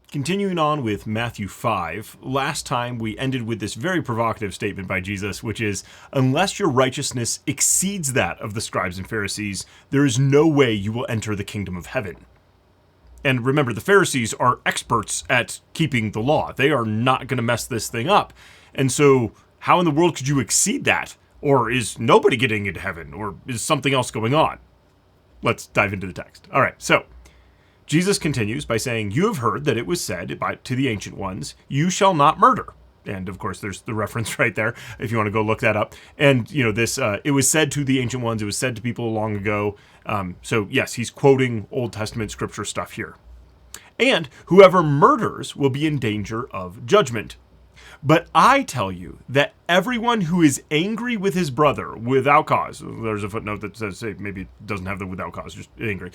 Continuing on with Matthew 5, last time we ended with this very provocative statement by Jesus, which is, unless your righteousness exceeds that of the scribes and Pharisees, there is no way you will enter the kingdom of heaven. And remember, the Pharisees are experts at keeping the law. They are not going to mess this thing up. And so how in the world could you exceed that? Or is nobody getting into heaven? Or is something else going on? Let's dive into the text. All right, so Jesus continues by saying, you have heard that it was said to the ancient ones, you shall not murder. And of course, there's the reference right there, if you want to go look that up. And, this, it was said to the ancient ones, it was said to people long ago. So yes, he's quoting Old Testament scripture stuff here. And whoever murders will be in danger of judgment. But I tell you that everyone who is angry with his brother without cause, there's a footnote that says, say, maybe it doesn't have the without cause, just angry,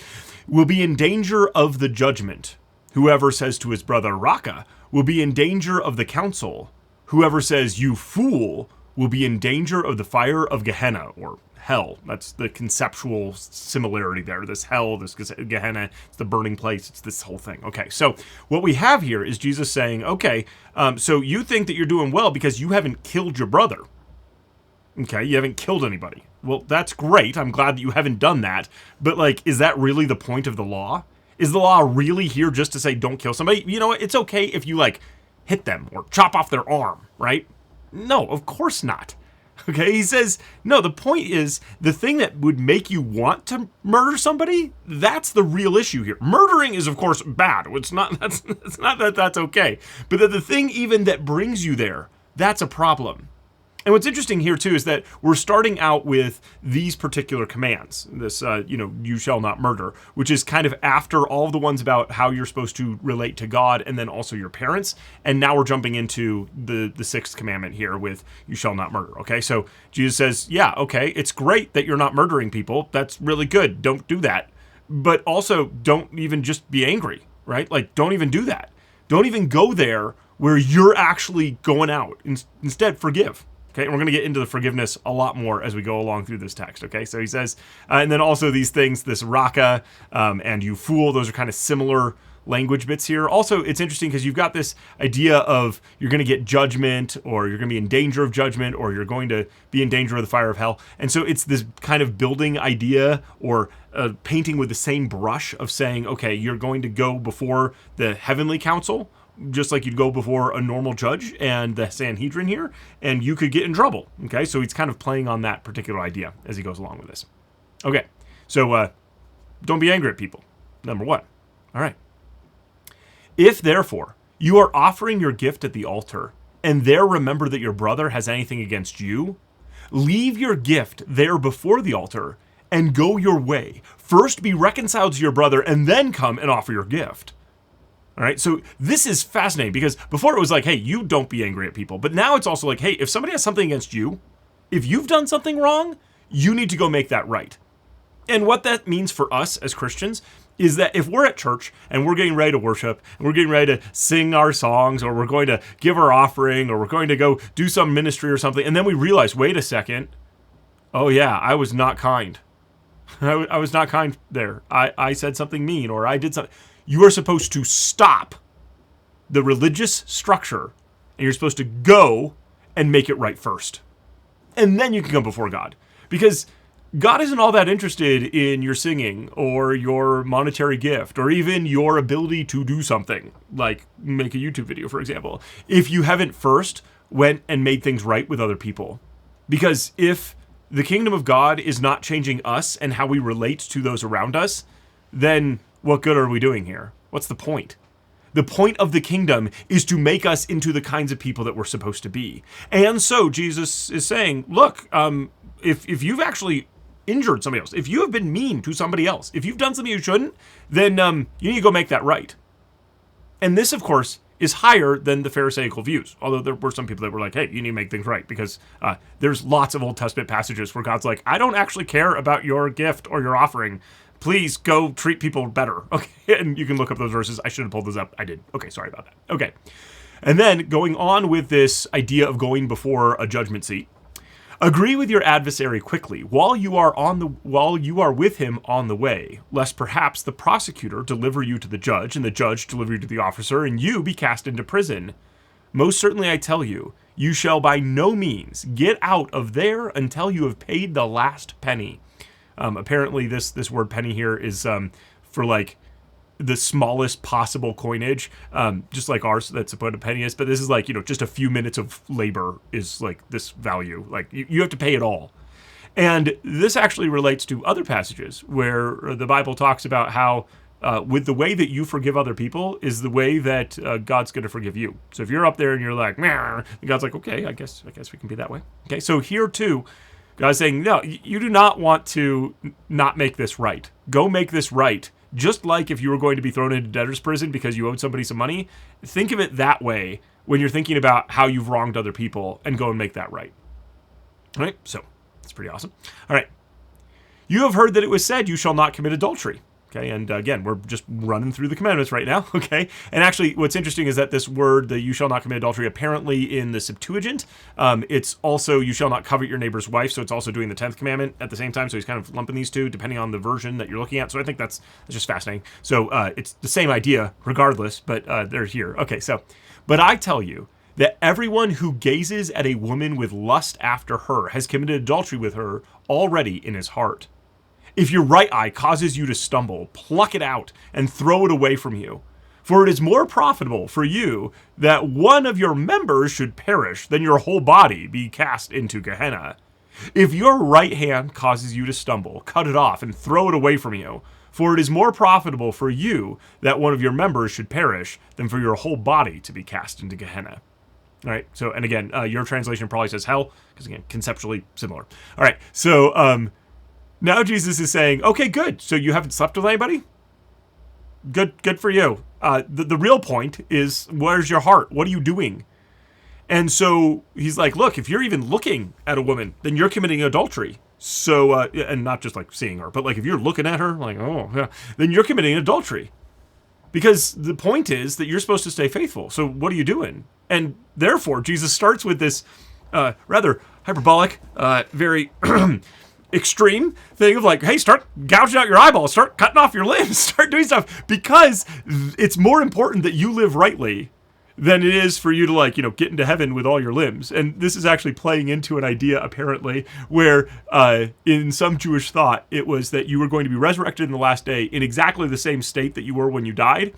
will be in danger of the judgment. Whoever says to his brother, Raka, will be in danger of the council. Whoever says, you fool, will be in danger of the fire of Gehenna, or hell. That's the conceptual similarity there. This hell, this Gehenna, it's the burning place, it's this whole thing. Okay, so what we have here is Jesus saying, okay, so you think that you're doing well because you haven't killed your brother. Okay, you haven't killed anybody. Well, that's great. I'm glad that you haven't done that. But, is that really the point of the law? Is the law really here just to say don't kill somebody? You know what? It's okay if you, hit them or chop off their arm, right? No, of course not. Okay, he says, no, the point is the thing that would make you want to murder somebody, that's the real issue here. Murdering is, of course, bad. It's not that that's okay. But the thing even that brings you there, that's a problem. And what's interesting here, too, is that we're starting out with these particular commands. This, you shall not murder, which is kind of after all of the ones about how you're supposed to relate to God and then also your parents. And now we're jumping into the sixth commandment here with you shall not murder. Okay, so Jesus says, yeah, okay, it's great that you're not murdering people. That's really good. Don't do that. But also don't even just be angry, right? Don't even do that. Don't even go there where you're actually going out. Instead, forgive. Okay, and we're going to get into the forgiveness a lot more as we go along through this text, okay? So he says, and then also these things, this raka and you fool, those are kind of similar language bits here. Also, it's interesting because you've got this idea of you're going to get judgment, or you're going to be in danger of judgment, or you're going to be in danger of the fire of hell. And so it's this kind of building idea or painting with the same brush of saying, okay, you're going to go before the heavenly council, just like you'd go before a normal judge and the Sanhedrin here, and you could get in trouble. Okay, so he's kind of playing on that particular idea as he goes along with this. Okay, so don't be angry at people, number one. All right. If, therefore, you are offering your gift at the altar, and there remember that your brother has anything against you, leave your gift there before the altar and go your way. First be reconciled to your brother, and then come and offer your gift. All right, so this is fascinating because before it was like, hey, you don't be angry at people. But now it's also like, hey, if somebody has something against you, if you've done something wrong, you need to go make that right. And what that means for us as Christians is that if we're at church and we're getting ready to worship and we're getting ready to sing our songs, or we're going to give our offering, or we're going to go do some ministry or something, and then we realize, wait a second, oh yeah, I was not kind. I was not kind there. I said something mean, or I did something. You are supposed to stop the religious structure, and you're supposed to go and make it right first. And then you can come before God. Because God isn't all that interested in your singing or your monetary gift or even your ability to do something, like make a YouTube video, for example, if you haven't first went and made things right with other people. Because if the kingdom of God is not changing us and how we relate to those around us, then what good are we doing here? What's the point? The point of the kingdom is to make us into the kinds of people that we're supposed to be. And so Jesus is saying, look, if you've actually injured somebody else, if you have been mean to somebody else, if you've done something you shouldn't, then you need to go make that right. And this, of course, is higher than the Pharisaical views. Although there were some people that were like, hey, you need to make things right, because there's lots of Old Testament passages where God's like, I don't actually care about your gift or your offering. Please go treat people better. Okay, and you can look up those verses. I should have pulled those up. I did. Okay, sorry about that. Okay. And then going on with this idea of going before a judgment seat, Agree with your adversary quickly while you are with him on the way, lest perhaps the prosecutor deliver you to the judge, and the judge deliver you to the officer, and you be cast into prison. Most certainly I tell you, you shall by no means get out of there until you have paid the last penny. Apparently this word penny here is for like the smallest possible coinage, just like ours, that's what a penny is. But this is like, just a few minutes of labor is like this value. Like you have to pay it all. And this actually relates to other passages where the Bible talks about how with the way that you forgive other people is the way that God's going to forgive you. So if you're up there and you're like, meh, and God's like, okay, I guess we can be that way. Okay, so here too, God's saying, no, you do not want to not make this right. Go make this right. Just like if you were going to be thrown into debtor's prison because you owed somebody some money, think of it that way when you're thinking about how you've wronged other people, and go and make that right. All right, so that's pretty awesome. All right, you have heard that it was said, you shall not commit adultery. Okay, and again, we're just running through the commandments right now, okay? And actually, what's interesting is that this word, the you shall not commit adultery, apparently in the Septuagint, it's also you shall not covet your neighbor's wife, so it's also doing the 10th commandment at the same time, so he's kind of lumping these two, depending on the version that you're looking at. So I think that's just fascinating. So it's the same idea regardless, but they're here. Okay, so, but I tell you that everyone who gazes at a woman with lust after her has committed adultery with her already in his heart. If your right eye causes you to stumble, pluck it out and throw it away from you. For it is more profitable for you that one of your members should perish than your whole body be cast into Gehenna. If your right hand causes you to stumble, cut it off and throw it away from you. For it is more profitable for you that one of your members should perish than for your whole body to be cast into Gehenna. All right, so, and again, your translation probably says hell, because again, conceptually similar. All right, so, now Jesus is saying, okay, good. So you haven't slept with anybody? Good for you. The real point is, where's your heart? What are you doing? And so he's like, look, if you're even looking at a woman, then you're committing adultery. So, and not just like seeing her, but like if you're looking at her, like, oh, yeah, then you're committing adultery. Because the point is that you're supposed to stay faithful. So what are you doing? And therefore, Jesus starts with this rather hyperbolic, very extreme thing of like, hey, start gouging out your eyeballs, start cutting off your limbs, start doing stuff, because it's more important that you live rightly than it is for you to like, get into heaven with all your limbs. And this is actually playing into an idea, apparently, where in some Jewish thought, it was that you were going to be resurrected in the last day in exactly the same state that you were when you died.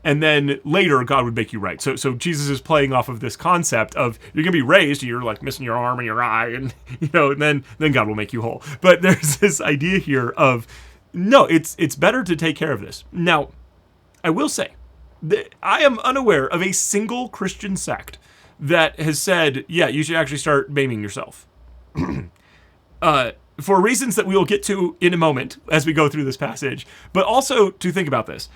And then later, God would make you right. So Jesus is playing off of this concept of you're going to be raised, and you're like missing your arm and your eye, and and then God will make you whole. But there's this idea here of, no, it's better to take care of this. Now, I will say that I am unaware of a single Christian sect that has said, yeah, you should actually start maiming yourself. For reasons that we will get to in a moment as we go through this passage, but also to think about this.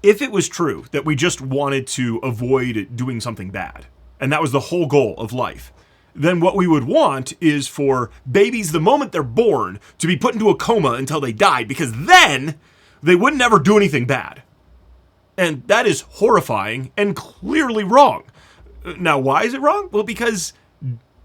If it was true that we just wanted to avoid doing something bad, and that was the whole goal of life, then what we would want is for babies, the moment they're born, to be put into a coma until they died, because then they wouldn't ever do anything bad. And that is horrifying and clearly wrong. Now, why is it wrong? Well, because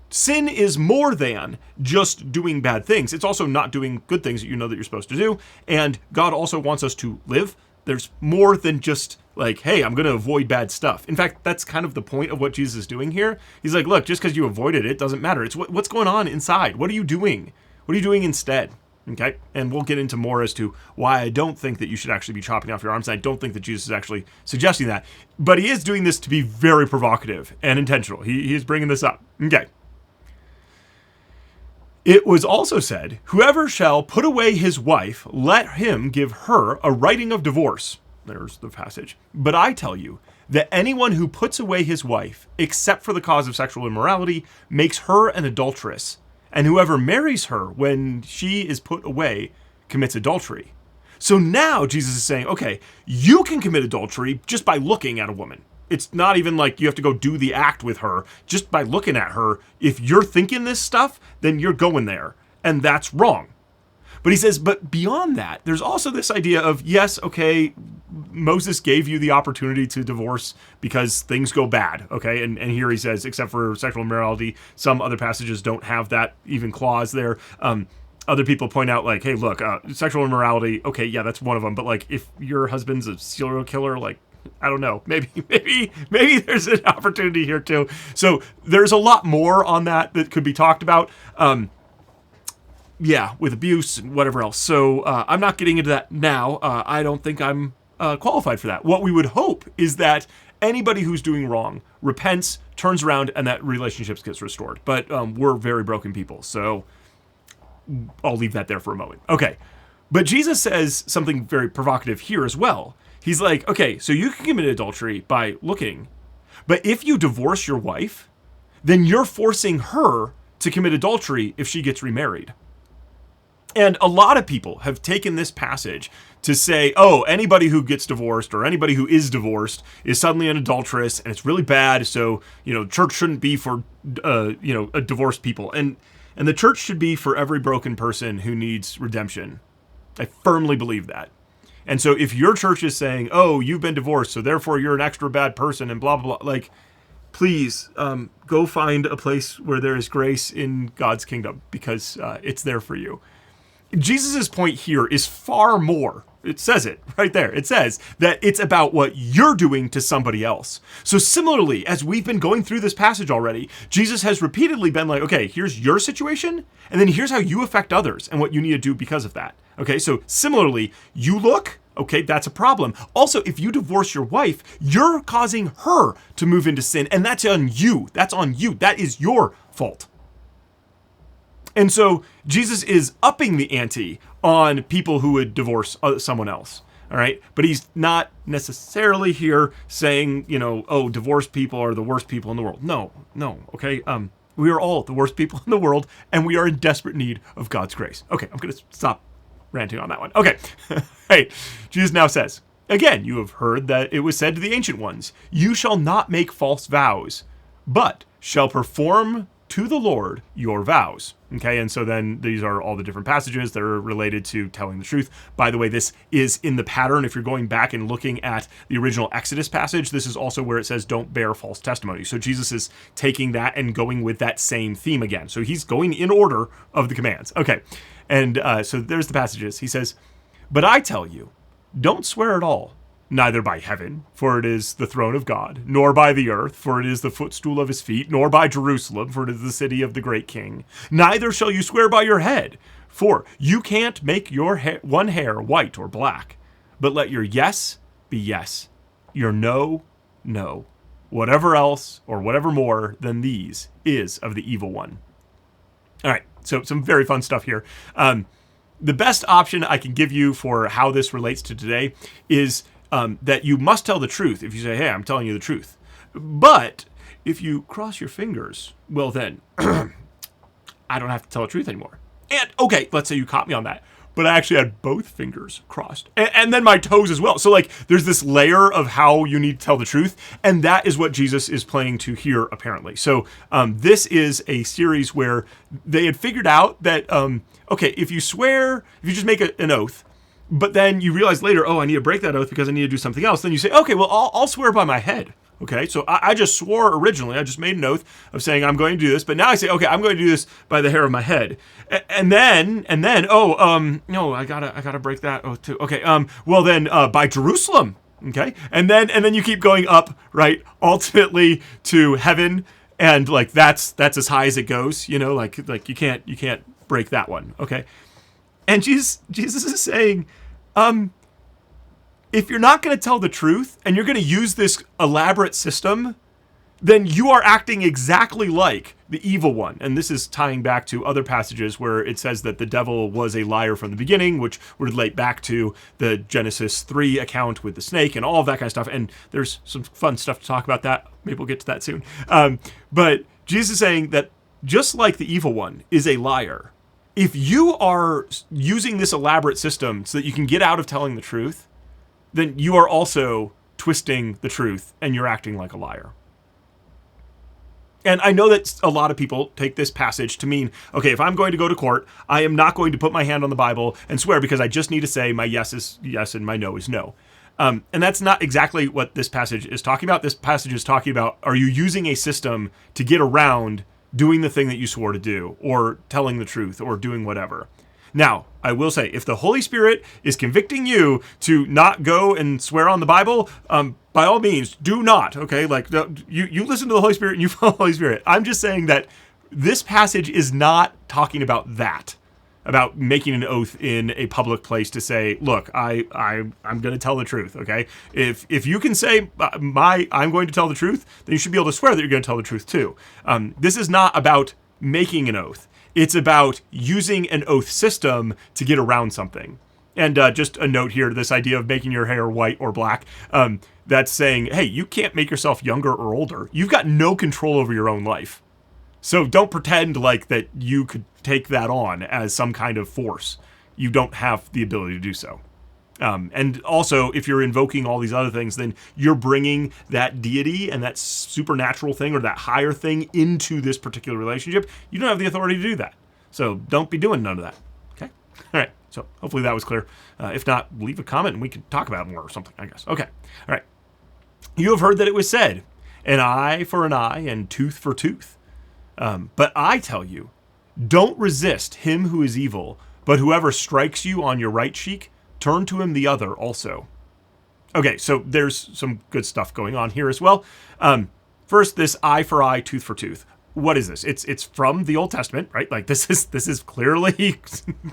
sin is more than just doing bad things. It's also not doing good things that you know that you're supposed to do. And God also wants us to live. There's more than just like, hey, I'm going to avoid bad stuff. In fact, that's kind of the point of what Jesus is doing here. He's like, look, just because you avoided it doesn't matter. It's what's going on inside. What are you doing? What are you doing instead? Okay, and we'll get into more as to why I don't think that you should actually be chopping off your arms. I don't think that Jesus is actually suggesting that. But he is doing this to be very provocative and intentional. He is bringing this up. Okay. It was also said, whoever shall put away his wife, let him give her a writing of divorce. There's the passage. But I tell you that anyone who puts away his wife, except for the cause of sexual immorality, makes her an adulteress. And whoever marries her when she is put away commits adultery. So now Jesus is saying, okay, you can commit adultery just by looking at a woman. It's not even like you have to go do the act with her. Just by looking at her, if you're thinking this stuff, then you're going there. And that's wrong. But he says, but beyond that, there's also this idea of, yes, okay, Moses gave you the opportunity to divorce because things go bad, okay? And here he says, except for sexual immorality, some other passages don't have that even clause there. Other people point out, like, hey, look, sexual immorality, okay, yeah, that's one of them. But, like, if your husband's a serial killer, like, I don't know, maybe there's an opportunity here too. So there's a lot more on that could be talked about. Yeah, with abuse and whatever else. So I'm not getting into that now. I don't think I'm qualified for that. What we would hope is that anybody who's doing wrong repents, turns around, and that relationships gets restored. But we're very broken people, so I'll leave that there for a moment. Okay, but Jesus says something very provocative here as well. He's like, okay, so you can commit adultery by looking, but if you divorce your wife, then you're forcing her to commit adultery if she gets remarried. And a lot of people have taken this passage to say, oh, anybody who gets divorced or anybody who is divorced is suddenly an adulteress and it's really bad. So, church shouldn't be for, divorced people. And the church should be for every broken person who needs redemption. I firmly believe that. And so if your church is saying, oh, you've been divorced, so therefore you're an extra bad person and blah, blah, blah, like, please go find a place where there is grace in God's kingdom because it's there for you. Jesus' point here is far more. It says it right there. It says that it's about what you're doing to somebody else. So similarly, as we've been going through this passage already, Jesus has repeatedly been like, okay, here's your situation, and then here's how you affect others and what you need to do because of that. Okay, so similarly, you look, okay, that's a problem. Also, if you divorce your wife, you're causing her to move into sin, and that's on you. That's on you. That is your fault. And so Jesus is upping the ante on people who would divorce someone else, all right? But he's not necessarily here saying, oh, divorced people are the worst people in the world. No, okay? We are all the worst people in the world, and we are in desperate need of God's grace. Okay, I'm going to stop ranting on that one. Okay, hey, Jesus now says, again, you have heard that it was said to the ancient ones, you shall not make false vows, but shall perform to the Lord your vows. Okay, and so then these are all the different passages that are related to telling the truth. By the way, this is in the pattern. If you're going back and looking at the original Exodus passage, this is also where it says don't bear false testimony. So Jesus is taking that and going with that same theme again. So he's going in order of the commands. Okay, and so there's the passages. He says, but I tell you, don't swear at all, neither by heaven, for it is the throne of God, nor by the earth, for it is the footstool of his feet, nor by Jerusalem, for it is the city of the great king. Neither shall you swear by your head, for you can't make your one hair white or black. But let your yes be yes, your no, no. Whatever else or whatever more than these is of the evil one. All right, so some very fun stuff here. The best option I can give you for how this relates to today is that you must tell the truth if you say, hey, I'm telling you the truth. But if you cross your fingers, well then, I don't have to tell the truth anymore. And okay, let's say you caught me on that, but I actually had both fingers crossed and then my toes as well. So like there's this layer of how you need to tell the truth. And that is what Jesus is playing to here apparently. So this is a series where they had figured out that, okay, if you just make an oath, but then you realize later, oh, I need to break that oath because I need to do something else. Then you say, okay, well, I'll swear by my head. Okay, so I just swore originally. I just made an oath of saying I'm going to do this, but now I say, okay, I'm going to do this by the hair of my head, and then, no, I gotta break that oath too. Okay, well then, by Jerusalem. Okay, and then you keep going up, right? Ultimately to heaven, and like that's as high as it goes. Like you can't break that one. Okay, and Jesus is saying, if you're not going to tell the truth and you're going to use this elaborate system, then you are acting exactly like the evil one. And this is tying back to other passages where it says that the devil was a liar from the beginning, which would relate back to the Genesis 3 account with the snake and all of that kind of stuff. And there's some fun stuff to talk about that. Maybe we'll get to that soon. But Jesus is saying that just like the evil one is a liar, if you are using this elaborate system so that you can get out of telling the truth, then you are also twisting the truth and you're acting like a liar. And I know that a lot of people take this passage to mean, okay, if I'm going to go to court, I am not going to put my hand on the Bible and swear because I just need to say my yes is yes and my no is no. And that's not exactly what this passage is talking about. This passage is talking about, are you using a system to get around doing the thing that you swore to do, or telling the truth, or doing whatever? Now, I will say, if the Holy Spirit is convicting you to not go and swear on the Bible, by all means, do not, okay? Like, you listen to the Holy Spirit and you follow the Holy Spirit. I'm just saying that this passage is not talking about that, about making an oath in a public place to say, look, I'm going to tell the truth, okay? If you can say, I'm going to tell the truth, then you should be able to swear that you're going to tell the truth too. This is not about making an oath. It's about using an oath system to get around something. And just a note here, this idea of making your hair white or black, that's saying, hey, you can't make yourself younger or older. You've got no control over your own life. So don't pretend like that you could take that on as some kind of force. You don't have the ability to do so. And also, if you're invoking all these other things, then you're bringing that deity and that supernatural thing or that higher thing into this particular relationship. You don't have the authority to do that. So don't be doing none of that. Okay? All right. So hopefully that was clear. If not, leave a comment and we can talk about it more or something, I guess. Okay. All right. You have heard that it was said, an eye for an eye and tooth for tooth. But I tell you, don't resist him who is evil, but whoever strikes you on your right cheek, turn to him the other also. Okay, so there's some good stuff going on here as well. First, this eye for eye, tooth for tooth. What is this? It's from the Old Testament, right? Like this is clearly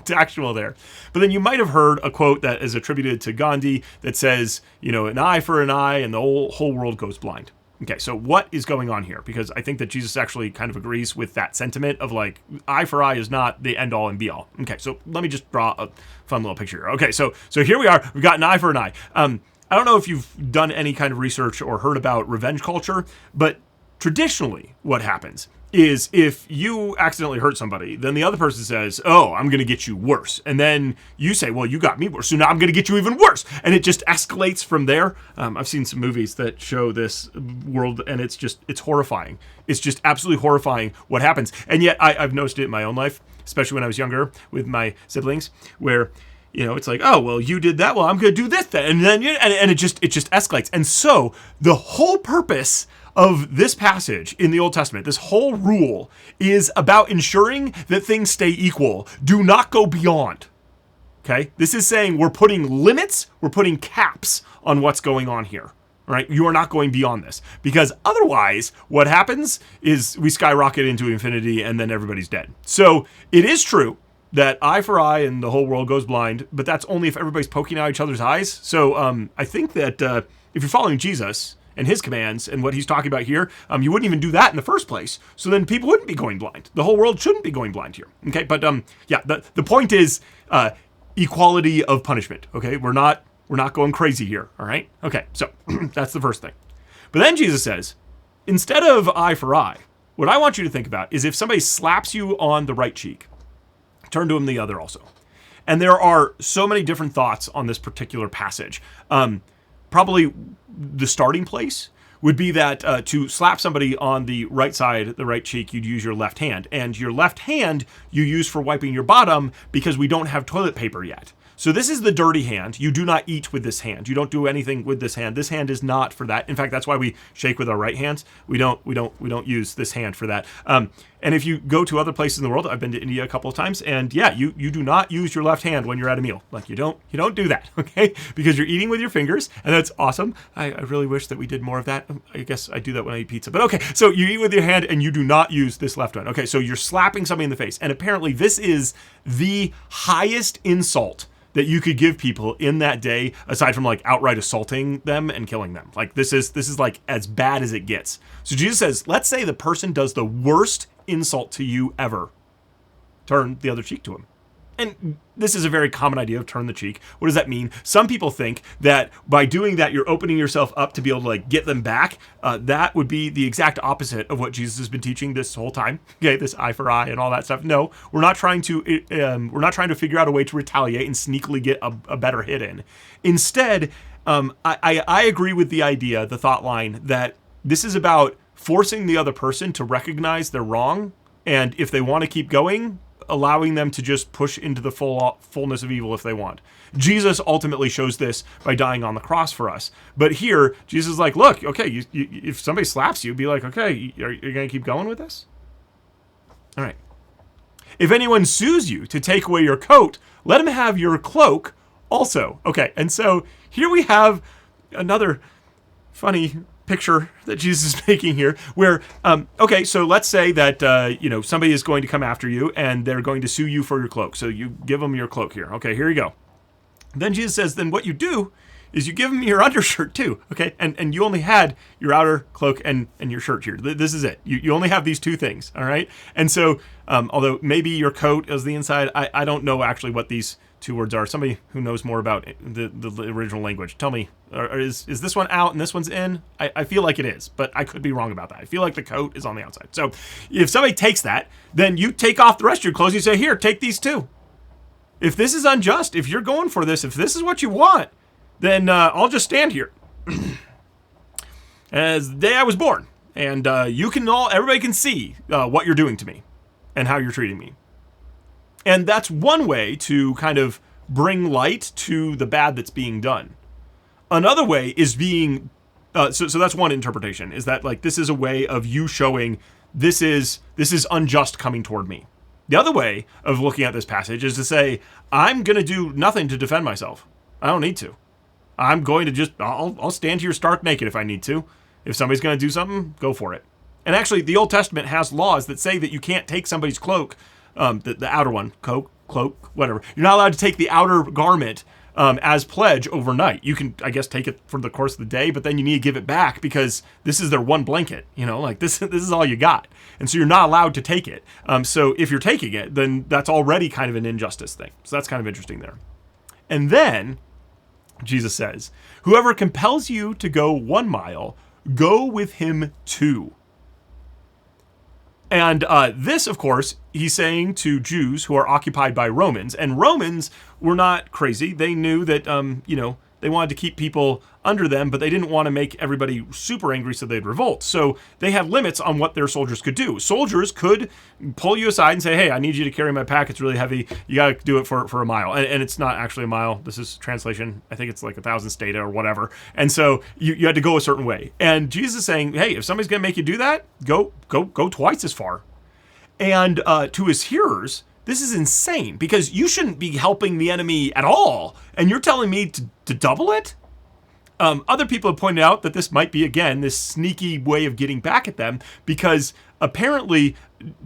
textual there. But then you might have heard a quote that is attributed to Gandhi that says, an eye for an eye and the whole world goes blind. Okay, so what is going on here? Because I think that Jesus actually kind of agrees with that sentiment of like, eye for eye is not the end all and be all. Okay, so let me just draw a fun little picture here. Okay, so here we are. We've got an eye for an eye. I don't know if you've done any kind of research or heard about revenge culture, but traditionally what happens is if you accidentally hurt somebody, then the other person says, oh, I'm going to get you worse. And then you say, well, you got me worse, so now I'm going to get you even worse. And it just escalates from there. I've seen some movies that show this world, and it's horrifying. It's just absolutely horrifying what happens. And yet I've noticed it in my own life, especially when I was younger with my siblings, where it's like, oh, well, you did that. Well, I'm going to do this then. And then and it just escalates. And so the whole purpose of this passage in the Old Testament, this whole rule is about ensuring that things stay equal. Do not go beyond. Okay? This is saying we're putting limits, we're putting caps on what's going on here. Right? You are not going beyond this. Because otherwise, what happens is we skyrocket into infinity and then everybody's dead. So it is true that eye for eye and the whole world goes blind, but that's only if everybody's poking out each other's eyes. So I think that if you're following Jesus and his commands and what he's talking about here, you wouldn't even do that in the first place. So then people wouldn't be going blind. The whole world shouldn't be going blind here. Okay, but the point is equality of punishment. Okay, we're not going crazy here. All right. Okay, so that's the first thing. But then Jesus says, instead of eye for eye, what I want you to think about is if somebody slaps you on the right cheek, turn to him the other also. And there are so many different thoughts on this particular passage. Probably the starting place would be that to slap somebody on the right side, the right cheek, you'd use your left hand. And your left hand you use for wiping your bottom because we don't have toilet paper yet. So this is the dirty hand. You do not eat with this hand. You don't do anything with this hand. This hand is not for that. In fact, that's why we shake with our right hands. We don't use this hand for that. And if you go to other places in the world, I've been to India a couple of times, and yeah, you do not use your left hand when you're at a meal. Like you don't do that, okay? Because you're eating with your fingers, and that's awesome. I really wish that we did more of that. I guess I do that when I eat pizza. But okay, so you eat with your hand, and you do not use this left one. Okay, so you're slapping somebody in the face, and apparently this is the highest insult that you could give people in that day, aside from like outright assaulting them and killing them. Like this is like as bad as it gets. So Jesus says, let's say the person does the worst insult to you ever. Turn the other cheek to him. And this is a very common idea of turn the cheek. What does that mean? Some people think that by doing that, you're opening yourself up to be able to like get them back. That would be the exact opposite of what Jesus has been teaching this whole time. Okay, this eye for eye and all that stuff. No, we're not trying to figure out a way to retaliate and sneakily get a better hit in. Instead, I agree with the idea, the thought line that this is about forcing the other person to recognize they're wrong, and if they want to keep going, allowing them to just push into the fullness of evil if they want. Jesus ultimately shows this by dying on the cross for us. But here, Jesus is like, look, okay, if somebody slaps you, be like, okay, are you going to keep going with this? All right. If anyone sues you to take away your coat, let him have your cloak also. Okay, and so here we have another funny picture that Jesus is making here where, okay, so let's say that, somebody is going to come after you and they're going to sue you for your cloak. So you give them your cloak here. Okay, here you go. Then Jesus says, then what you do is you give them your undershirt too. Okay, and you only had your outer cloak and your shirt here. This is it. You only have these two things. All right. And so, although maybe your coat is the inside, I don't know actually what these two words are. Somebody who knows more about the original language, tell me, is this one out and this one's in? I feel like it is, but I could be wrong about that. I feel like the coat is on the outside. So if somebody takes that, then you take off the rest of your clothes. You say, here, take these two. If this is unjust, if you're going for this, if this is what you want, then I'll just stand here as the day I was born, and everybody can see what you're doing to me and how you're treating me. And that's one way to kind of bring light to the bad that's being done. Another way is being, so that's one interpretation, is that like this is a way of you showing this is unjust coming toward me. The other way of looking at this passage is to say, I'm going to do nothing to defend myself. I don't need to. I'm going to I'll stand here stark naked if I need to. If somebody's going to do something, go for it. And actually, the Old Testament has laws that say that you can't take somebody's cloak, the outer one, cloak, whatever. You're not allowed to take the outer garment as pledge overnight. You can, I guess, take it for the course of the day, but then you need to give it back because this is their one blanket. Like this is all you got. And so you're not allowed to take it. So if you're taking it, then that's already kind of an injustice thing. So that's kind of interesting there. And then Jesus says, whoever compels you to go 1 mile, go with him 2. And this, of course, he's saying to Jews who are occupied by Romans. And Romans were not crazy. They knew that, they wanted to keep people under them, but they didn't want to make everybody super angry so they'd revolt. So they had limits on what their soldiers could do. Soldiers could pull you aside and say, hey, I need you to carry my pack. It's really heavy. You got to do it for a mile. And it's not actually a mile. This is translation. I think it's like 1,000 stadia or whatever. And so you had to go a certain way. And Jesus is saying, hey, if somebody's going to make you do that, go twice as far. And to his hearers, this is insane because you shouldn't be helping the enemy at all. And you're telling me to double it? Other people have pointed out that this might be, again, this sneaky way of getting back at them because apparently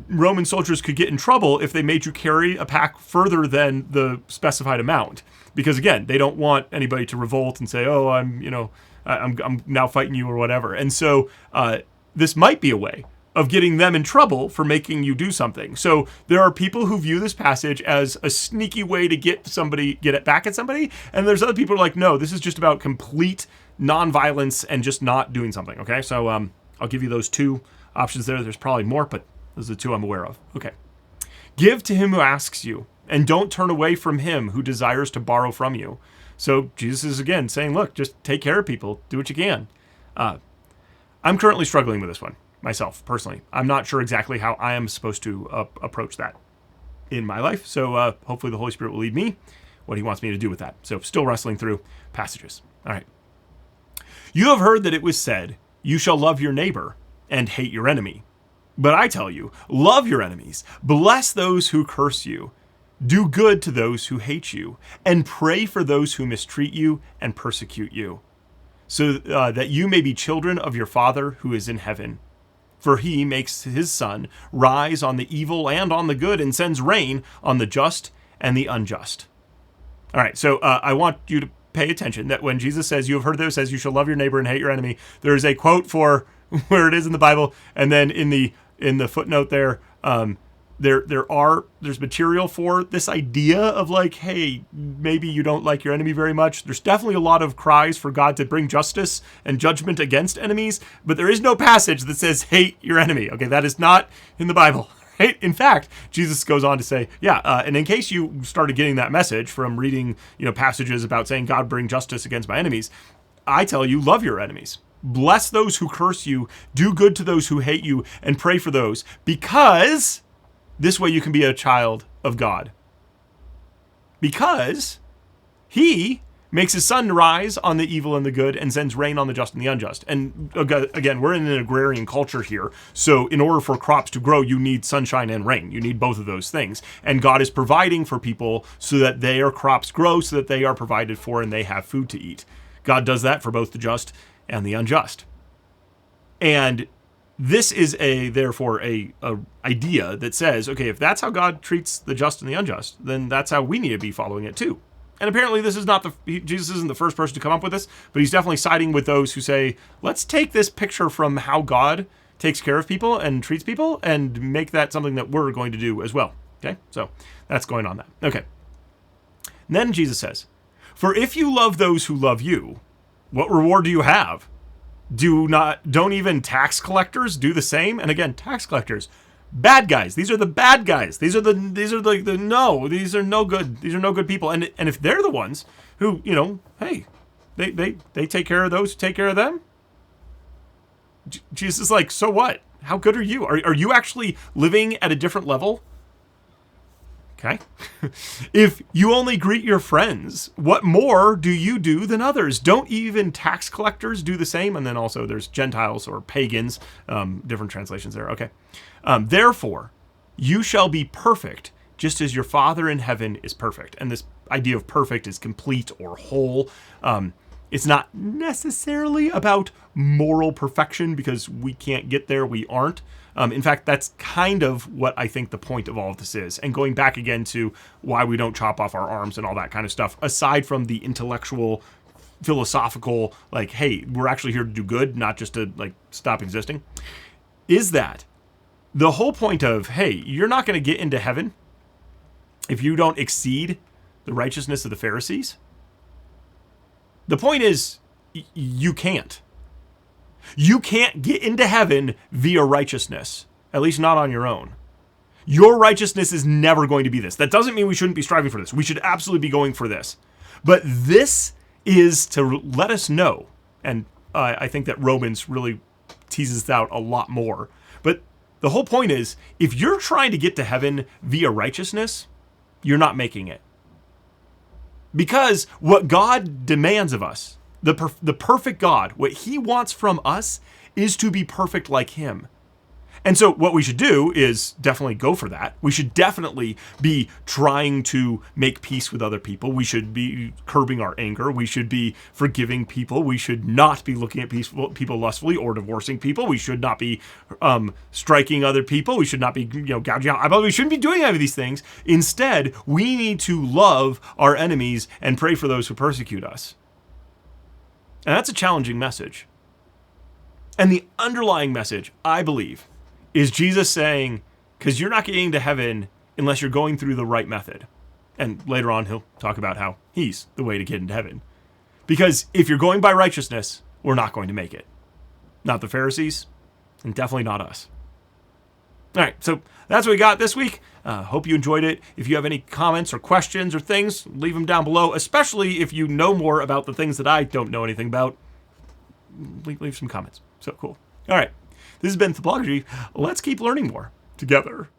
Roman soldiers could get in trouble if they made you carry a pack further than the specified amount. Because, again, they don't want anybody to revolt and say, oh, I'm now fighting you or whatever. And so this might be a way of getting them in trouble for making you do something. So there are people who view this passage as a sneaky way to get it back at somebody. And there's other people who are like, no, this is just about complete nonviolence and just not doing something. Okay. So I'll give you those two options there. There's probably more, but those are the two I'm aware of. Okay. Give to him who asks you, and don't turn away from him who desires to borrow from you. So Jesus is again saying, look, just take care of people. Do what you can. I'm currently struggling with this one myself, personally. I'm not sure exactly how I am supposed to approach that in my life. So hopefully the Holy Spirit will lead me what he wants me to do with that. So still wrestling through passages. All right. You have heard that it was said, you shall love your neighbor and hate your enemy. But I tell you, love your enemies, bless those who curse you, do good to those who hate you, and pray for those who mistreat you and persecute you, so that you may be children of your Father who is in heaven. For he makes his sun rise on the evil and on the good, and sends rain on the just and the unjust. All right, so I want you to pay attention that when Jesus says, you have heard that it says, you shall love your neighbor and hate your enemy, there is a quote for where it is in the Bible, and then in the footnote there, there's material for this idea of like, hey, maybe you don't like your enemy very much. There's definitely a lot of cries for God to bring justice and judgment against enemies, but there is no passage that says hate your enemy. Okay, that is not in the Bible. Right? In fact, Jesus goes on to say, and in case you started getting that message from reading, passages about saying God bring justice against my enemies, I tell you, love your enemies. Bless those who curse you, do good to those who hate you, and pray for those, because this way you can be a child of God. Because he makes his sun rise on the evil and the good and sends rain on the just and the unjust. And again, we're in an agrarian culture here. So in order for crops to grow, you need sunshine and rain. You need both of those things. And God is providing for people so that their crops grow, so that they are provided for and they have food to eat. God does that for both the just and the unjust. And this is therefore a idea that says, okay, if that's how God treats the just and the unjust, then that's how we need to be following it too. And apparently this is not Jesus isn't the first person to come up with this, but he's definitely siding with those who say, let's take this picture from how God takes care of people and treats people and make that something that we're going to do as well. Okay, so that's going on that. Okay. And then Jesus says, for if you love those who love you, what reward do you have? Don't even tax collectors do the same? And again, tax collectors, bad guys. These are the bad guys. These are no good. These are no good people. And if they're the ones who, hey, they take care of those who take care of them. Jesus is like, so what? How good are you? Are you actually living at a different level? Okay. If you only greet your friends, what more do you do than others? Don't even tax collectors do the same? And then also there's Gentiles or pagans, different translations there. Okay. Therefore, you shall be perfect, just as your Father in heaven is perfect. And this idea of perfect is complete or whole. It's not necessarily about moral perfection because we can't get there. We aren't. In fact, that's kind of what I think the point of all of this is. And going back again to why we don't chop off our arms and all that kind of stuff, aside from the intellectual, philosophical, like, hey, we're actually here to do good, not just to like stop existing, is that the whole point of, hey, you're not going to get into heaven if you don't exceed the righteousness of the Pharisees. The point is, you can't. You can't get into heaven via righteousness, at least not on your own. Your righteousness is never going to be this. That doesn't mean we shouldn't be striving for this. We should absolutely be going for this. But this is to let us know, and I think that Romans really teases this out a lot more. But the whole point is, if you're trying to get to heaven via righteousness, you're not making it. Because what God demands of us, the perfect God, what he wants from us is to be perfect like him. And so what we should do is definitely go for that. We should definitely be trying to make peace with other people. We should be curbing our anger. We should be forgiving people. We should not be looking at people lustfully or divorcing people. We should not be striking other people. We should not be gouging out eyeballs. We shouldn't be doing any of these things. Instead, we need to love our enemies and pray for those who persecute us. And that's a challenging message. And the underlying message, I believe, is Jesus saying, because you're not getting to heaven unless you're going through the right method. And later on, he'll talk about how he's the way to get into heaven. Because if you're going by righteousness, we're not going to make it. Not the Pharisees, and definitely not us. All right, so that's what we got this week. Hope you enjoyed it. If you have any comments or questions or things, leave them down below, especially if you know more about the things that I don't know anything about. Leave some comments. So cool. All right. This has been Topology. Let's keep learning more together.